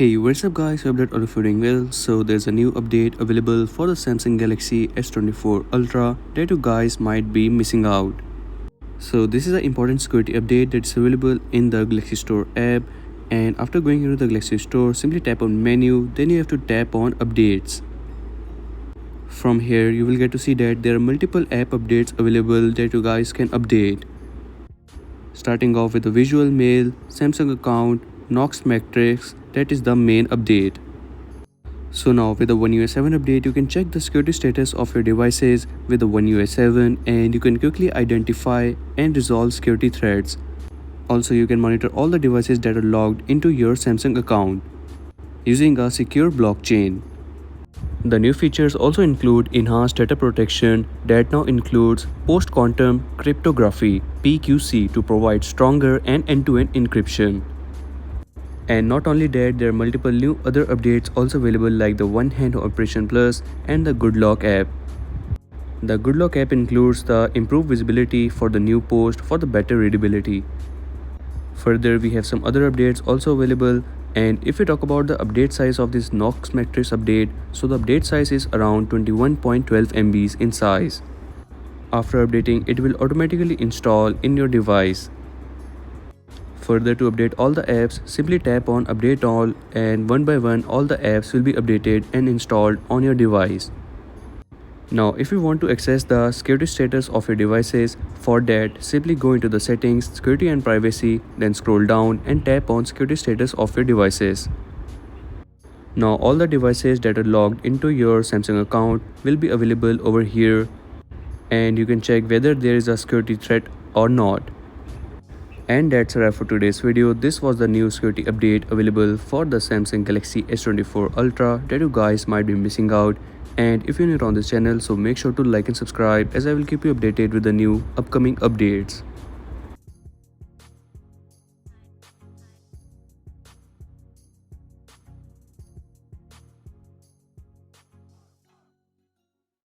Hey, what's up guys, hope that all of you doing well. So there's a new update available for the Samsung Galaxy S24 Ultra that you guys might be missing out. So this is an important security update that's available in the Galaxy Store app, and after going into the Galaxy Store, simply tap on menu, then you have to tap on updates. From here you will get to see that there are multiple app updates available that you guys can update. Starting off with the visual mail, Samsung account, Knox Matrix, that is the main update. So now with the One UI 7 update, you can check the security status of your devices with the One UI 7, and you can quickly identify and resolve security threats. Also, you can monitor all the devices that are logged into your Samsung account using a secure blockchain. The new features also include enhanced data protection that now includes post-quantum cryptography (PQC) to provide stronger and end-to-end encryption. And not only that, there are multiple new other updates also available, like the One Hand Operation Plus and the Good Lock app. The Good Lock app includes the improved visibility for the new post for the better readability. Further, we have some other updates also available, and if we talk about the update size of this Knox Matrix update, so the update size is around 21.12 MB in size. After updating, it will automatically install in your device. Further, to update all the apps, simply tap on update all, and one by one all the apps will be updated and installed on your device. Now if you want to access the security status of your devices, for that simply go into the settings, security and privacy, then scroll down and tap on security status of your devices. Now all the devices that are logged into your Samsung account will be available over here, and you can check whether there is a security threat or not. And that's a wrap for today's video. This was the new security update available for the Samsung Galaxy S24 Ultra that you guys might be missing out. And if you're new on this channel, so make sure to like and subscribe, as I will keep you updated with the new upcoming updates.